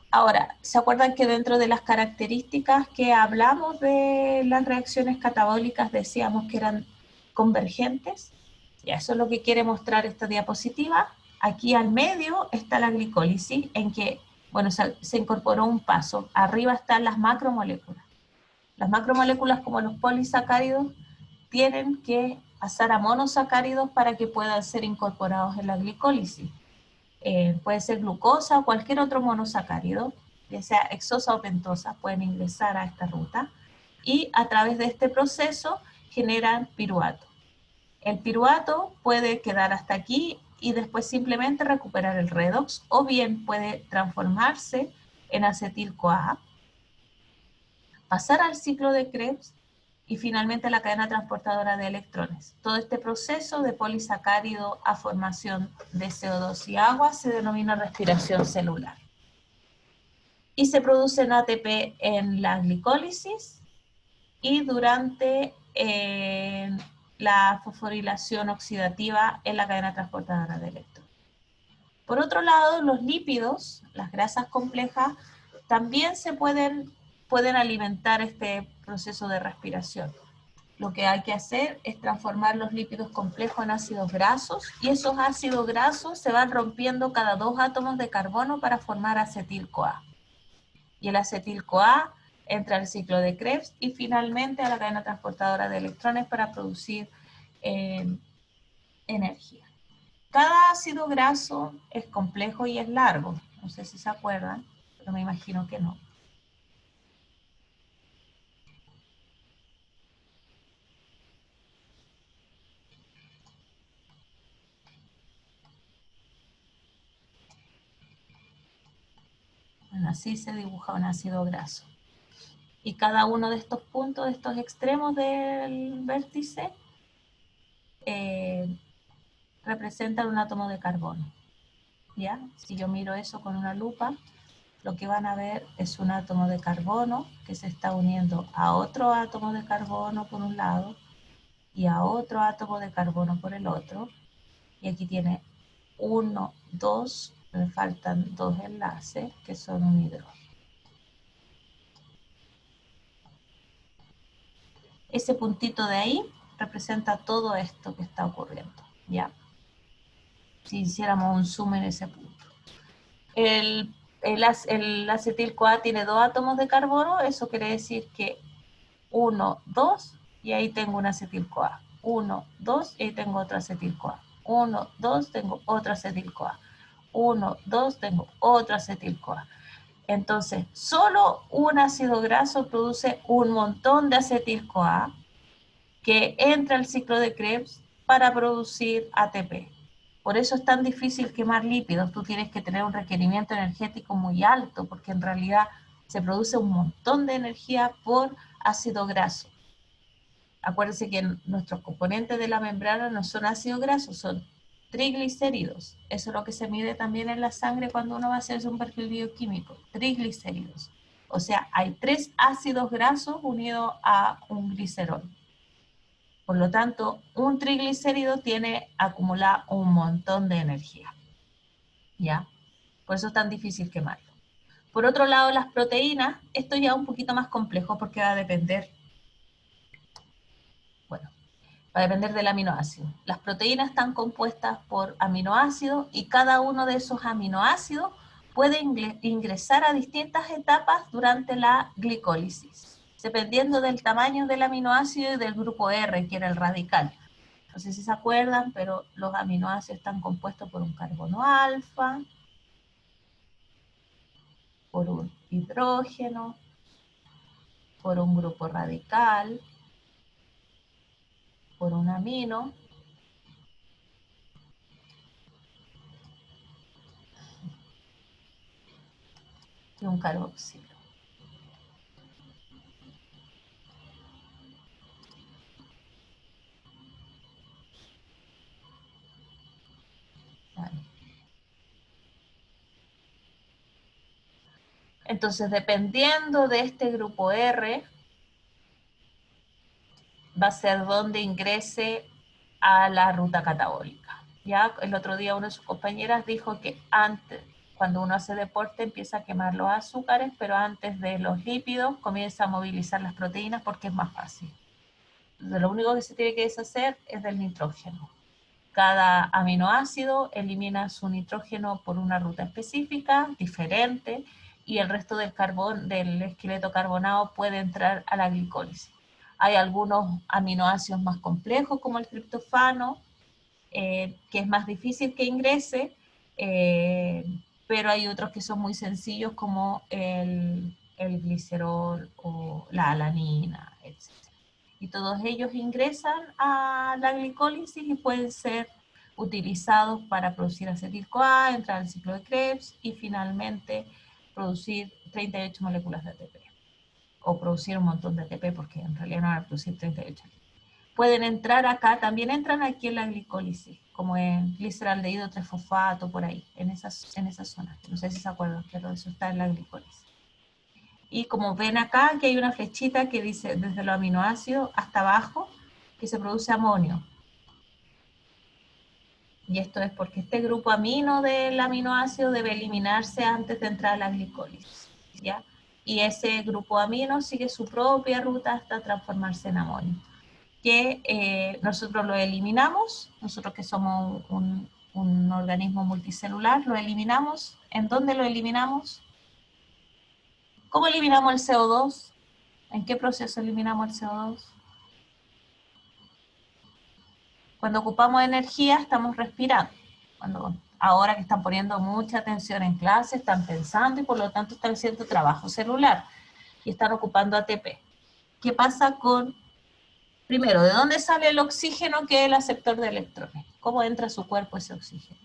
Ahora, ¿se acuerdan que dentro de las características que hablamos de las reacciones catabólicas decíamos que eran convergentes? Y eso es lo que quiere mostrar esta diapositiva. Aquí al medio está la glicólisis, en que, bueno, se incorporó un paso. Arriba están las macromoléculas. Las macromoléculas, como los polisacáridos, tienen que pasar a monosacáridos para que puedan ser incorporados en la glicólisis. Puede ser glucosa o cualquier otro monosacárido, ya sea hexosa o pentosa, pueden ingresar a esta ruta y a través de este proceso generan piruvato. El piruvato puede quedar hasta aquí y después simplemente recuperar el redox, o bien puede transformarse en acetil-CoA, pasar al ciclo de Krebs y finalmente la cadena transportadora de electrones. Todo este proceso de polisacárido a formación de CO2 y agua se denomina respiración celular. Y se produce en ATP en la glicólisis y durante la fosforilación oxidativa en la cadena transportadora de electrones. Por otro lado, los lípidos, las grasas complejas, también se pueden alimentar este proceso de respiración. Lo que hay que hacer es transformar los lípidos complejos en ácidos grasos, y esos ácidos grasos se van rompiendo cada 2 átomos de carbono para formar acetil-CoA. Y el acetil-CoA entra al ciclo de Krebs y finalmente a la cadena transportadora de electrones para producir energía. Cada ácido graso es complejo y es largo. No sé si se acuerdan, pero me imagino que no. Bueno, así se dibuja un ácido graso. Y cada uno de estos puntos, de estos extremos del vértice, representan un átomo de carbono. ¿Ya? Si yo miro eso con una lupa, lo que van a ver es un átomo de carbono que se está uniendo a otro átomo de carbono por un lado y a otro átomo de carbono por el otro. Y aquí tiene 1, 2, me faltan 2 enlaces que son un hidrógeno. Ese puntito de ahí representa todo esto que está ocurriendo, ¿ya? Si hiciéramos un zoom en ese punto. El acetil-CoA tiene 2 átomos de carbono, eso quiere decir que 1, 2, y ahí tengo un acetil-CoA. 1, 2, y ahí tengo otro acetil-CoA. 1, 2, tengo otro acetil-CoA. 1, 2, tengo otro acetil-CoA. Entonces, solo un ácido graso produce un montón de acetil-CoA que entra al ciclo de Krebs para producir ATP. Por eso es tan difícil quemar lípidos. Tú tienes que tener un requerimiento energético muy alto, porque en realidad se produce un montón de energía por ácido graso. Acuérdense que nuestros componentes de la membrana no son ácidos grasos, son triglicéridos. Eso es lo que se mide también en la sangre cuando uno va a hacerse un perfil bioquímico, triglicéridos. O sea, hay 3 ácidos grasos unidos a un glicerol. Por lo tanto, un triglicérido tiene acumulada un montón de energía. ¿Ya? Por eso es tan difícil quemarlo. Por otro lado, las proteínas, esto ya es un poquito más complejo porque va a depender, bueno, va a depender del aminoácido. Las proteínas están compuestas por aminoácidos y cada uno de esos aminoácidos puede ingresar a distintas etapas durante la glicólisis, dependiendo del tamaño del aminoácido y del grupo R, que era el radical. No sé si se acuerdan, pero los aminoácidos están compuestos por un carbono alfa, por un hidrógeno, por un grupo radical por un amino y un carboxilo. Vale. Entonces, dependiendo de este grupo R, va a ser donde ingrese a la ruta catabólica. Ya el otro día una de sus compañeras dijo que antes, cuando uno hace deporte, empieza a quemar los azúcares, pero antes de los lípidos comienza a movilizar las proteínas porque es más fácil. Entonces, lo único que se tiene que deshacer es del nitrógeno. Cada aminoácido elimina su nitrógeno por una ruta específica, diferente, y el resto del carbón, del esqueleto carbonado puede entrar a la glicólisis. Hay algunos aminoácidos más complejos, como el triptofano, que es más difícil que ingrese, pero hay otros que son muy sencillos, como el glicerol o la alanina, etc. Y todos ellos ingresan a la glicólisis y pueden ser utilizados para producir acetil-CoA, entrar al ciclo de Krebs y finalmente producir 38 moléculas de ATP. O producir un montón de ATP, porque en realidad no van a producir 38. Pueden entrar acá, también entran aquí en la glicólisis, como en gliceraldehído 3-fosfato, por ahí, en esas zonas. No sé si se acuerdan, pero eso está en la glicólisis. Y como ven acá, que hay una flechita que dice desde los aminoácidos hasta abajo, que se produce amonio. Y esto es porque este grupo amino del aminoácido debe eliminarse antes de entrar a la glicólisis, ¿ya? Y ese grupo amino sigue su propia ruta hasta transformarse en amonio. Que nosotros lo eliminamos, nosotros que somos un organismo multicelular, lo eliminamos. ¿En dónde lo eliminamos? ¿Cómo eliminamos el CO2? ¿En qué proceso eliminamos el CO2? Cuando ocupamos energía estamos respirando. Ahora que están poniendo mucha atención en clase, están pensando y por lo tanto están haciendo trabajo celular y están ocupando ATP. ¿Qué pasa con, primero, de dónde sale el oxígeno, que es el aceptor de electrones? ¿Cómo entra a su cuerpo ese oxígeno?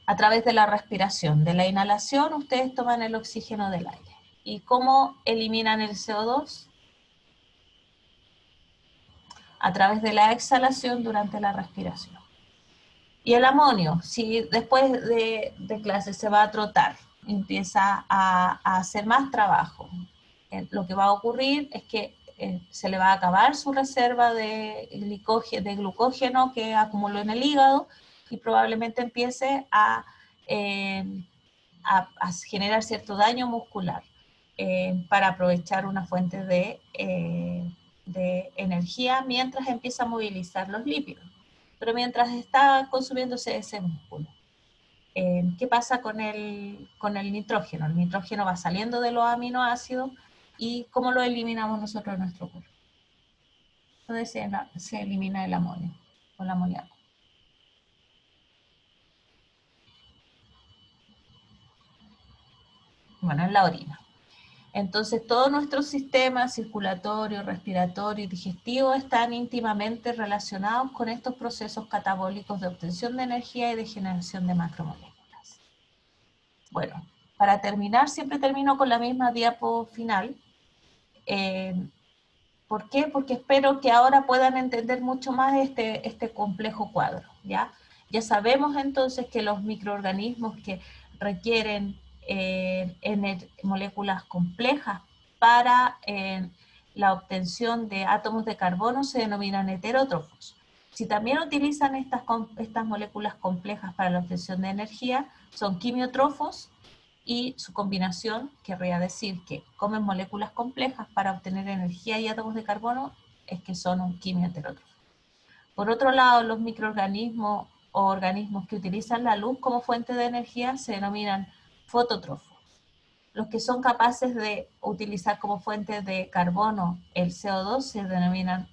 A través de la respiración. De la inhalación ustedes toman el oxígeno del aire. ¿Y cómo eliminan el CO2? A través de la exhalación durante la respiración. Y el amonio, si después de clase se va a trotar, empieza a hacer más trabajo, lo que va a ocurrir es que se le va a acabar su reserva de glucógeno que acumuló en el hígado y probablemente empiece a generar cierto daño muscular para aprovechar una fuente de energía mientras empieza a movilizar los lípidos. Pero mientras está consumiéndose ese músculo. ¿Qué pasa con el nitrógeno? El nitrógeno va saliendo de los aminoácidos y ¿cómo lo eliminamos nosotros en nuestro cuerpo? Entonces se elimina el amonio o el amoníaco. Bueno, en la orina. Entonces, todo nuestro sistema circulatorio, respiratorio y digestivo están íntimamente relacionados con estos procesos catabólicos de obtención de energía y de generación de macromoléculas. Bueno, para terminar, siempre termino con la misma diapo final. ¿Por qué? Porque espero que ahora puedan entender mucho más este complejo cuadro, ¿ya? Ya sabemos entonces que los microorganismos que requieren moléculas complejas para la obtención de átomos de carbono se denominan heterótrofos. Si también utilizan estas moléculas complejas para la obtención de energía, son quimiotrófos, y su combinación querría decir que comen moléculas complejas para obtener energía y átomos de carbono, es que son un quimioheterótrofo. Por otro lado, los microorganismos o organismos que utilizan la luz como fuente de energía se denominan fotótrofos. Los que son capaces de utilizar como fuente de carbono el CO2 se denominan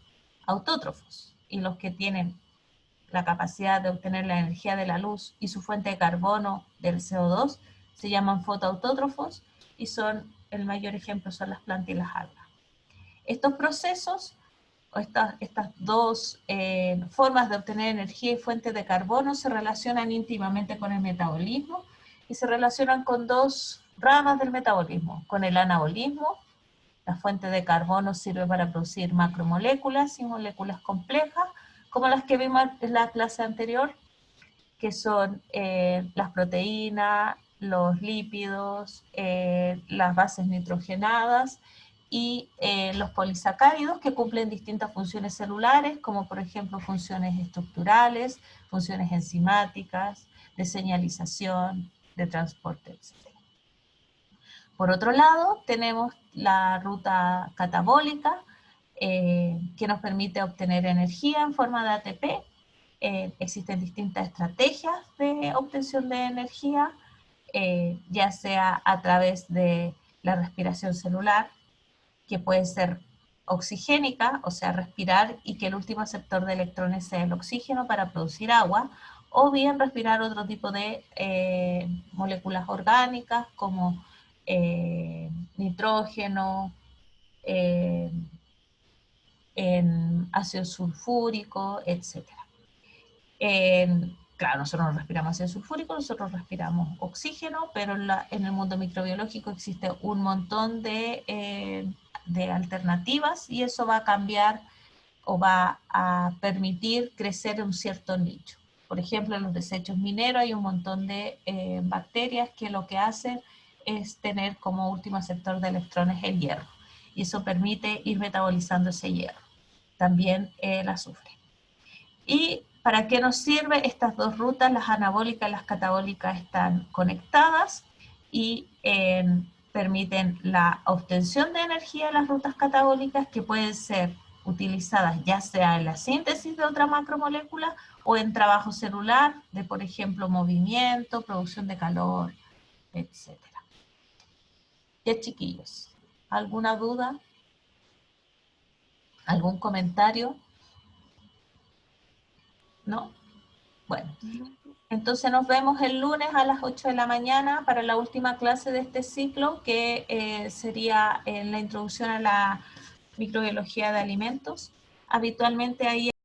autótrofos, y los que tienen la capacidad de obtener la energía de la luz y su fuente de carbono del CO2 se llaman fotoautótrofos y son el mayor ejemplo son las plantas y las algas. Estos procesos, o estas dos formas de obtener energía y fuentes de carbono se relacionan íntimamente con el metabolismo y se relacionan con dos ramas del metabolismo, con el anabolismo. La fuente de carbono sirve para producir macromoléculas y moléculas complejas, como las que vimos en la clase anterior, que son las proteínas, los lípidos, las bases nitrogenadas y los polisacáridos, que cumplen distintas funciones celulares, como por ejemplo funciones estructurales, funciones enzimáticas, de señalización, de transporte, etc. Por otro lado, tenemos la ruta catabólica, que nos permite obtener energía en forma de ATP. Existen distintas estrategias de obtención de energía, ya sea a través de la respiración celular, que puede ser oxigénica, o sea, respirar y que el último aceptor de electrones sea el oxígeno para producir agua, o bien respirar otro tipo de moléculas orgánicas como nitrógeno, en ácido sulfúrico, etc. Claro, nosotros no respiramos ácido sulfúrico, nosotros respiramos oxígeno, pero en el mundo microbiológico existe un montón de alternativas y eso va a cambiar o va a permitir crecer un cierto nicho. Por ejemplo, en los desechos mineros hay un montón de bacterias que lo que hacen es tener como último aceptor de electrones el hierro, y eso permite ir metabolizando ese hierro. También el azufre. ¿Y para qué nos sirve? Estas dos rutas, las anabólicas y las catabólicas, están conectadas y permiten la obtención de energía en las rutas catabólicas, que pueden ser utilizadas ya sea en la síntesis de otra macromolécula o en trabajo celular, de por ejemplo movimiento, producción de calor, etc. ¿Qué, chiquillos? ¿Alguna duda? ¿Algún comentario? ¿No? Bueno, entonces nos vemos el lunes a las 8 de la mañana para la última clase de este ciclo, que sería la introducción a la microbiología de alimentos. Habitualmente ahí